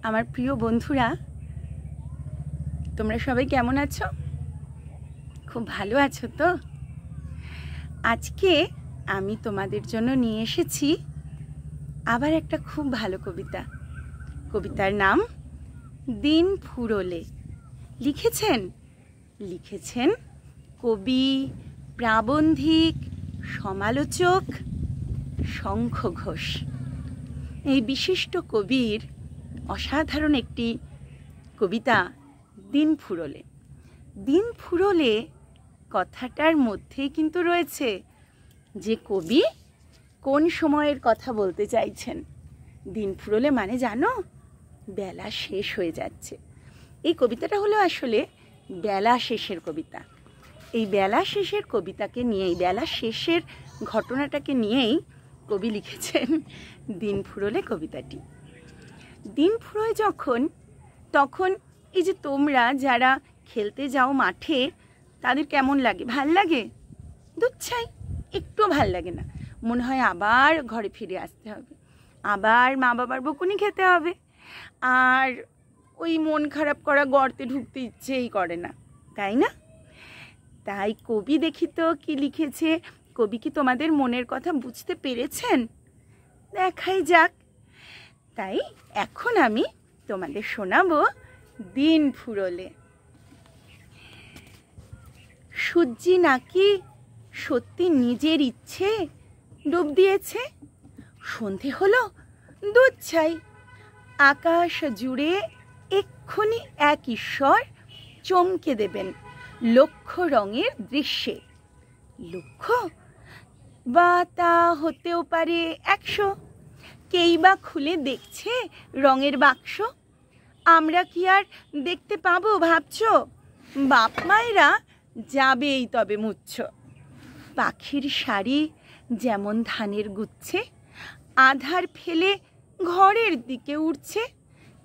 আমার প্রিয় বন্ধুরা, তোমরা সবাই কেমন আছো? খুব ভালো আছো তো? আজকে আমি তোমাদের জন্য নিয়ে এসেছি আবার একটা খুব ভালো কবিতা। কবিতার নাম দিন ফুরোলে। লিখেছেন কবি, প্রাবন্ধিক, সমালোচক শঙ্খ ঘোষ। এই বিশিষ্ট কবির অসাধারণ একটি কবিতা দিন ফুরোলে। দিন ফুরোলে কথাটার মধ্যেই কিন্তু রয়েছে যে কবি কোন সময়ের কথা বলতে চাইছেন। দিন ফুরোলে মানে জানো, বেলা শেষ হয়ে যাচ্ছে। এই কবিতাটা হলো আসলে বেলা শেষের কবিতা। এই বেলা শেষের কবিতাকে নিয়েই, বেলা শেষের ঘটনাটাকে নিয়েই কবি লিখেছেন দিন ফুরোলে কবিতাটি। দিন ফুরোয় যখন, তখন এই যে তোমরা যারা খেলতে যাও মাঠে, তাদের কেমন লাগে? ভাল লাগে? দুচ্ছাই, একটু ভাল লাগে না। মনে হয় আবার ঘরে ফিরে আসতে হবে, আবার মা বাবার বকুনি খেতে হবে, আর ওই মন খারাপ করা গর্তে ঢুকতে ইচ্ছেই করে না, তাই না? তাই কবি দেখি তো কি লিখেছে। কবি কি তোমাদের মনের কথা বুঝতে পেরেছেন? দেখাই যাক। তাই এখন আমি তোমাদের শোনাবো দিন ফুরোলে। সূর্যি নাকি সত্যি নিজের ইচ্ছে ডুব দিয়েছে। সন্ধে হলো, দুধ ছাই। আকাশ জুড়ে এক্ষুনি এক ঈশ্বর চমকে দেবেন লক্ষ রঙের দৃশ্যে। লক্ষ বা তা হতেও পারে 100। কেই বা খুলে দেখছে রঙের বাক্স। আমরা কি আর দেখতে পাবো ভাবছো? বাপ মায়েরা যাবেই তবে মুচ্ছ। পাখির শাড়ি যেমন ধানের গুচ্ছে আধার ফেলে ঘরের দিকে উঠছে,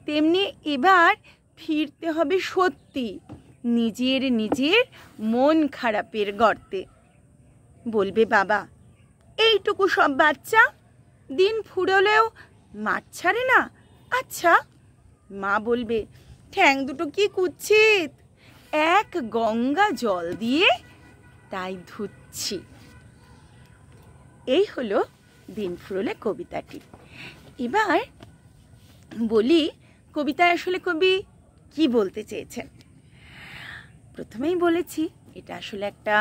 তেমনি এবার ফিরতে হবে সত্যি নিজের মন খারাপের গর্তে। বলবে বাবা, এইটুকু সব বাচ্চা দিন ফুরোলেও মাঠ ছাড়ে না। আচ্ছা, মা বলবে, ঠ্যাং দুটো কি কুৎসিত, এক গঙ্গা জল দিয়ে তাই ধুচ্ছি। এই হলো দিন ফুরোলে কবিতাটি। এবার বলি কবিতায় আসলে কবি কি বলতে চেয়েছেন। প্রথমেই বলেছি এটা আসলে একটা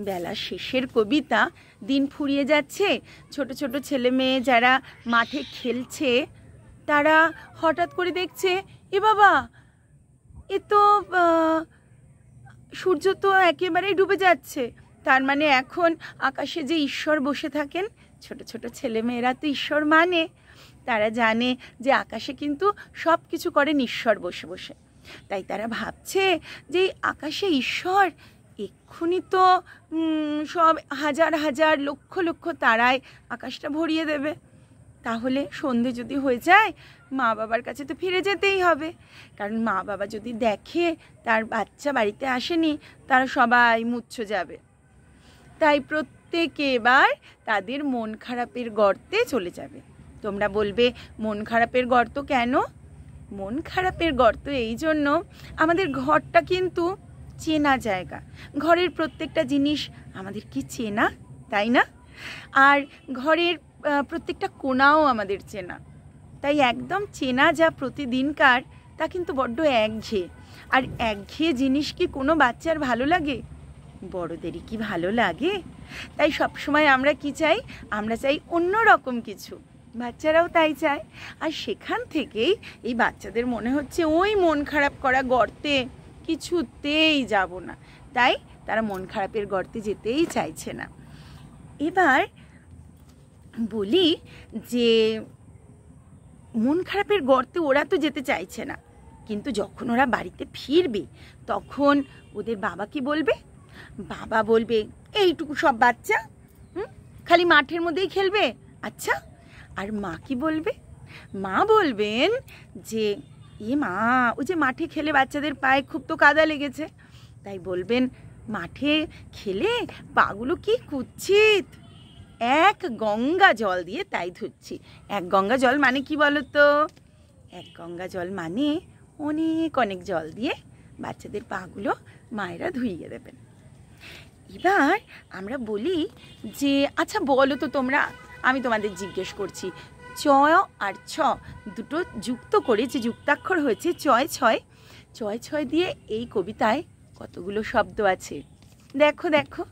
বেলা শেষের কবিতা। দিন ফুরিয়ে যাচ্ছে, ছোট ছোট ছেলে মেয়ে যারা মাঠে খেলছে, তারা হঠাৎ করে দেখছে, এ বাবা, এ তো সূর্য তো একেবারেই ডুবে যাচ্ছে। তার মানে এখন আকাশে যে ঈশ্বর বসে থাকেন, ছোট ছোট ছেলেমেয়েরা তো ঈশ্বর মানে, তারা জানে যে আকাশে কিন্তু সব কিছু করেন ঈশ্বর বসে বসে। তাই তারা ভাবছে যে আকাশে ঈশ্বর এক্ষুনি তো সব হাজার হাজার লক্ষ লক্ষ তারায় আকাশটা ভরিয়ে দেবে। তাহলে সন্ধে যদি হয়ে যায়, মা বাবার কাছে তো ফিরে যেতেই হবে। কারণ মা বাবা যদি দেখে তার বাচ্চা বাড়িতে আসেনি, তারা সবাই মুচ্ছ যাবে। তাই প্রত্যেকে এবার তাদের মন খারাপের গর্তে চলে যাবে। তোমরা বলবে, মন খারাপের গর্ত কেন? মন খারাপের গর্ত এই জন্য, আমাদের ঘরটা কিন্তু চেনা জায়গা। ঘরের প্রত্যেকটা জিনিস আমাদের কি চেনা, তাই না? আর ঘরের প্রত্যেকটা কোণাও আমাদের চেনা। তাই একদম চেনা যা প্রতিদিনকার, তা কিন্তু বড্ড একঘেয়ে। আর একঘেয়ে জিনিস কি কোনো বাচ্চার ভালো লাগে? বড়দেরই কি ভালো লাগে? তাই সবসময় আমরা কি চাই? আমরা চাই অন্য রকম কিছু। বাচ্চারাও তাই চায়। আর সেখান থেকেই এই বাচ্চাদের মনে হচ্ছে ওই মন খারাপ করা গর্তে কিছুতেই যাব না। তাই তারা মন খারাপের গর্তে যেতেই চাইছে না। এবার বলি যে মন খারাপের গর্তে ওরা তো যেতে চাইছে না, কিন্তু যখন ওরা বাড়িতে ফিরবে তখন ওদের বাবা কি বলবে? বাবা বলবে, এইটুকু সব বাচ্চা খালি মাঠের মধ্যেই খেলবে। আচ্ছা, আর মা কি বলবে? মা বলবেন যে, এ মা, ওই যে মাঠে খেলে বাচ্চাদের পায়ে খুব তো কাদা লেগেছে। তাই বলবেন, মাঠে খেলে পাগুলো কি কুৎসিত, এক গঙ্গা জল দিয়ে তাই ধুচ্ছি। এক গঙ্গা জল মানে কি বলো তো? এক গঙ্গা জল মানে অনেক অনেক জল দিয়ে বাচ্চাদের পাগুলো মায়েরা ধুইয়ে দেবেন। এবার আমরা বলি যে আচ্ছা বলো তো তোমরা, আমি তোমাদের জিজ্ঞেস করছি, চ আর ছ দুটো যুক্ত করে যে যুক্তাক্ষর হয়েছে চয় ছয়, চয় ছয় দিয়ে এই কবিতায় কতগুলো শব্দ আছে? দেখো দেখো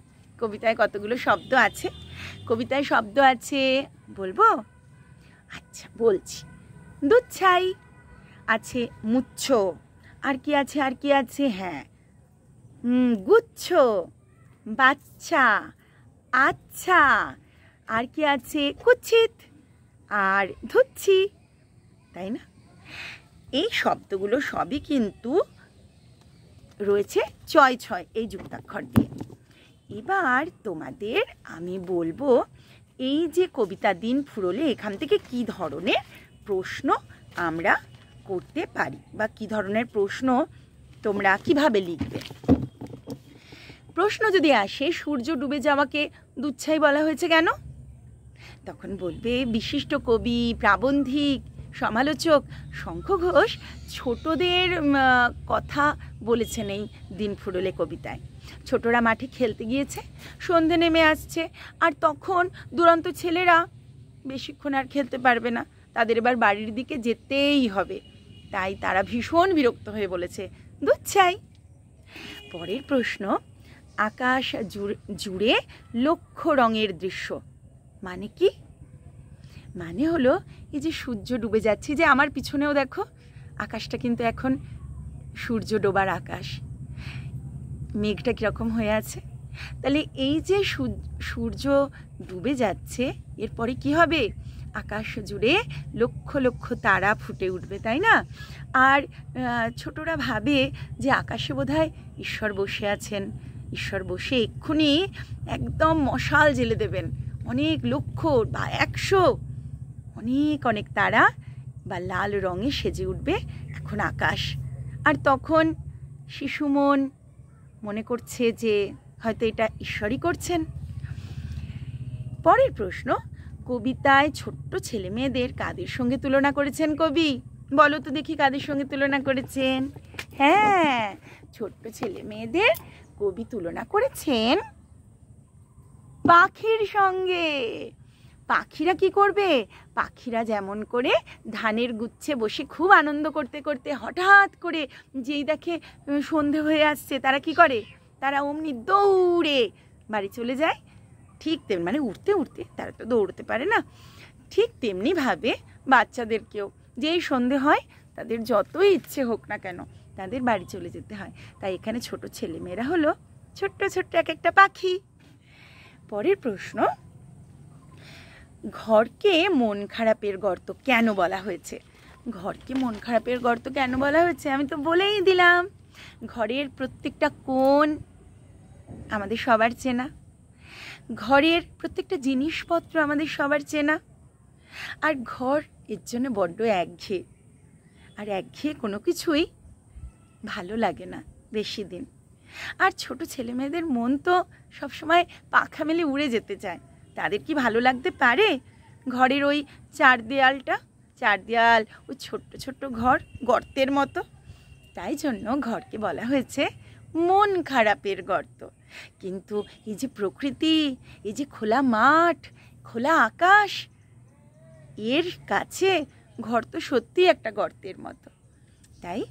কবিতায় কতগুলো শব্দ আছে। কবিতায় শব্দ আছে বলবো? আচ্ছা বলছি। দুধ ছাই আছে, মুচ্ছ, আর কি আছে আর কি আছে? হ্যাঁ, গুচ্ছ, বাচ্চা, আচ্ছা, আর কি আছে? কুচ্ছিত আর ধুচ্ছি, তাই না? এই শব্দগুলো সবই কিন্তু রয়েছে চয় ছয় এই যুক্তাক্ষর দিয়ে। এবার তোমাদের আমি বলবো এই যে কবিতা দিন ফুরোলে এখান থেকে কি ধরনের প্রশ্ন আমরা করতে পারি বা কি ধরনের প্রশ্ন তোমরা কিভাবে লিখবে। প্রশ্ন যদি আসে সূর্য ডুবে যাওয়াকে দুধ ছাই বলা হয়েছে কেন, তখন বলবে বিশিষ্ট কবি, প্রাবন্ধিক, সমালোচক শঙ্খ ঘোষ ছোটদের কথা বলেছেন এই দিন ফুরোলে কবিতায়। ছোটরা মাঠে খেলতে গিয়েছে, সন্ধে নেমে আসছে, আর তখন দুরন্ত ছেলেরা বেশিক্ষণ আর খেলতে পারবে না, তাদের এবার বাড়ির দিকে যেতেই হবে, তাই তারা ভীষণ বিরক্ত হয়ে বলেছে দুধ চাই। পরের প্রশ্ন, আকাশ জুড়ে লক্ষ রঙের দৃশ্য মানে কি? মানে হলো এই যে সূর্য ডুবে যাচ্ছে, যে আমার পিছনেও দেখো আকাশটা কিন্তু এখন সূর্য ডোবার আকাশ, মেঘটা কীরকম হয়ে আছে। তাহলে এই যে সূর্য ডুবে যাচ্ছে এরপরে কি হবে? আকাশ জুড়ে লক্ষ লক্ষ তারা ফুটে উঠবে, তাই না? আর ছোটরা ভাবে যে আকাশে বোধহয় ঈশ্বর বসে আছেন, ঈশ্বর বসে এক্ষুনি একদম মশাল জ্বেলে দেবেন, অনেক লক্ষ বা 100 অনেক অনেক তারা বা লাল রঙে সেজে উঠবে এখন আকাশ। আর তখন শিশু মন মনে করছে যে হয়তো এটা ঈশ্বরই করছেন। পরের প্রশ্ন, কবিতায় ছোট্ট ছেলে মেয়েদের কাদের সঙ্গে তুলনা করেছেন কবি? বলো তো দেখি কাদের সঙ্গে তুলনা করেছেন? হ্যাঁ, ছোট্ট ছেলে মেয়েদের কবি তুলনা করেছেন পাখির সঙ্গে। পাখিরা কি করবে? পাখিরা যেমন করে ধানের গুচ্ছে বসে খুব আনন্দ করতে করতে হঠাৎ করে যেই দেখে সন্ধে হয়ে আসছে তারা কি করে? তারা অমনি দৌড়ে বাড়ি চলে যায়। ঠিক তেমনি, মানে উঠতে উঠতে, তারা তো দৌড়তে পারে না, ঠিক তেমনিভাবে বাচ্চাদেরকেও যেই সন্ধে হয় তাদের যতই ইচ্ছে হোক না কেন তাদের বাড়ি চলে যেতে হয়। তাই এখানে ছোট ছেলেমেয়েরা হলো ছোট্ট ছোট্ট এক একটা পাখি। পরের প্রশ্ন, ঘরকে মন খারাপের গর্ত কেন বলা হয়েছে? ঘরকে মন খারাপের গর্ত কেন বলা হয়েছে আমি তো বলেই দিলাম। ঘরের প্রত্যেকটা কোণ আমাদের সবার চেনা, ঘরের প্রত্যেকটা জিনিসপত্র আমাদের সবার চেনা, আর ঘর এর জন্য বড্ড একঘেয়ে, আর একঘেয়ে কোনো কিছুই ভালো লাগে না বেশি দিন। আর ছোট ছেলেমেয়েদের মন তো সবসময় পাখা মেলে উড়ে যেতে চায়, তাদের কি ভালো লাগতে পারে ঘরের ওই চার দেয়াল ওই ছোট্ট ছোট্ট ঘর গর্তের মতো? তাই জন্য ঘরকে বলা হয়েছে মন খারাপের গর্ত। কিন্তু এই যে প্রকৃতি, এই যে খোলা মাঠ, খোলা আকাশ, এর কাছে ঘর তো সত্যি একটা গর্তের মতো। তাই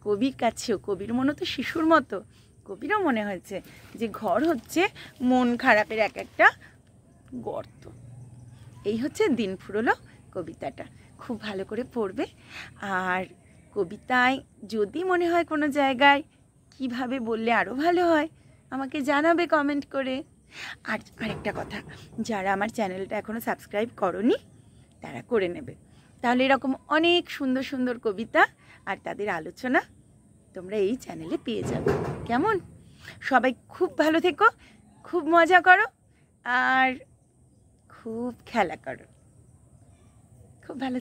কবির কাছেও, কবির মনে তো শিশুর মতো, কবিরও মনে হয়েছে যে ঘর হচ্ছে মন খারাপের এক একটা গর্ত। এই হচ্ছে দিন ফুরোলো কবিতাটা, খুব ভালো করে পড়বে। আর কবিতায় যদি মনে হয় কোনো জায়গায় কিভাবে বললে আরও ভালো হয় আমাকে জানাবে কমেন্ট করে। আর আরেকটা কথা, যারা আমার চ্যানেলটা এখনও সাবস্ক্রাইব করোনি তারা করে নেবে, তাহলে এরকম অনেক সুন্দর সুন্দর কবিতা আর তাদের আলোচনা তোমরা এই চ্যানেলে পেয়ে যাবে। কেমন? সবাই খুব ভালো থেকো, খুব মজা করো আর খুব খেলা করো, খুব ভালো।